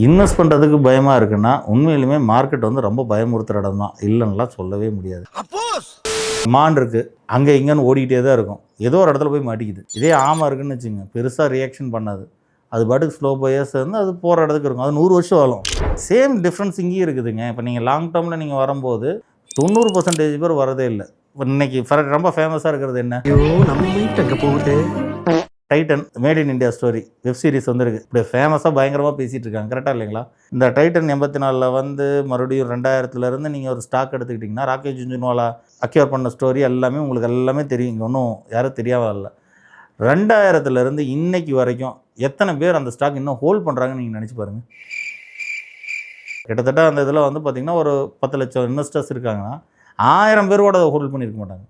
Invest பண்ணுறதுக்கு பயமாக இருக்குன்னா உண்மையிலுமே மார்க்கெட் வந்து ரொம்ப பயமுறுத்துகிற இடம் தான், இல்லைன்னுலாம் சொல்லவே முடியாது. டிமாண்ட் இருக்குது, அங்கே இங்கேன்னு ஓடிக்கிட்டே தான் இருக்கும், ஏதோ ஒரு இடத்துல போய் மாட்டிக்குது. இதே ஆமாம் இருக்குன்னு வச்சுங்க, பெருசாக ரியாக்ஷன் பண்ணாது, அது பாட்டுக்கு ஸ்லோ பையர்ஸ் வந்து அது போகிற இடத்துக்கு இருக்கும், அது 100 வருஷம் வாழும். சேம் டிஃப்ரென்ஸ் இங்கேயும் இருக்குதுங்க. இப்போ நீங்கள் லாங் டேர்மில் நீங்கள் வரும்போது 90% பேர் வரதே இல்லை. இப்போ இன்னைக்கு ரொம்ப ஃபேமஸாக இருக்கிறது என்ன? Titan made in India story web series வந்துருக்கு. இப்படி ஃபேமஸாக பயங்கரமாக பேசிகிட்டு இருக்காங்க, கரெக்டாக இல்லைங்களா? இந்த டைட்டன் 84 வந்து மறுபடியும் 2000 நீங்கள் ஒரு ஸ்டாக் எடுத்துக்கிட்டிங்கன்னா, ராகேஷ் ஜுன்ஜுன்வாலா அக்யூர் பண்ண ஸ்டோரி எல்லாமே உங்களுக்கு எல்லாமே தெரியும். இங்கே ஒன்றும் யாரும் தெரியாமல் இல்லை. 2000 இன்னைக்கு வரைக்கும் எத்தனை பேர் அந்த ஸ்டாக் இன்னும் ஹோல்ட் பண்ணுறாங்கன்னு நீங்கள் நினச்சி பாருங்கள். கிட்டத்தட்ட அந்த இதில் வந்து பார்த்திங்கன்னா ஒரு 10 லட்சம் இன்வெஸ்டர்ஸ் இருக்காங்கன்னா 1000 பேர் கூட அதை ஹோல்ட் பண்ணியிருக்க மாட்டாங்க.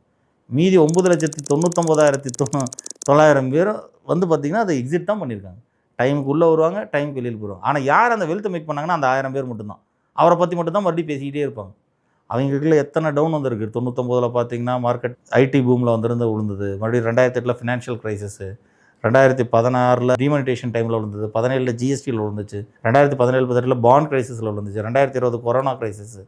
மீதி 9,99,900 பேர் வந்து பார்த்திங்கன்னா அதை எக்ஸிட் தான் பண்ணியிருக்காங்க. டைமுக்கு உள்ளே வருவாங்க, டைமுக்கு வெளியில் போடுவாங்க. ஆனால் யார் அந்த வெல்த்தை மேக் பண்ணாங்கன்னா அந்த 1000 பேர் மட்டும்தான். அவரை பற்றி மட்டும்தான் மறுபடியும் பேசிக்கிட்டே இருப்பாங்க. அவங்களுக்குள்ள எத்தனை டவுன் வந்திருக்கு. 99 பார்த்தீங்கன்னா மார்க்கெட் ஐடி பூமில் விழுந்தது. மறுபடியும் 2008 ஃபினான்ஷியல் கிரைசிஸு, 2016 டிமானிட்டேஷன் டைமில் விழுந்தது, 17 ஜிஎஸ்டியில் விழுந்துச்சு, 2017-18 பாண்ட் கிரைசிஸில் விழுந்துச்சு, 2020 கொரோனா கிரைசிஸு,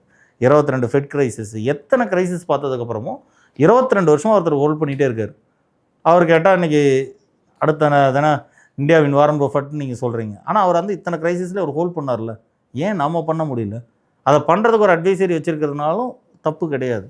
22 ஃபெட் கிரைசிஸ், எத்தனை கிரைசிஸ் பார்த்ததுக்கப்புறமும் 22 வருஷமாக ஒருத்தர் ஹோல்ட் பண்ணிகிட்டே இருக்கார். அவர் கேட்டால் இன்றைக்கி அடுத்த தானே இந்தியாவின் வாரன் பஃபெட்னு நீங்கள் சொல்கிறீங்க. ஆனால் அவர் வந்து இத்தனை கிரைசிஸில் அவர் ஹோல்ட் பண்ணார்ல, ஏன் நம்ம பண்ண முடியல? அதை பண்ணுறதுக்கு ஒரு அட்வைசரி வச்சுருக்கிறதுனாலும் தப்பு கிடையாது.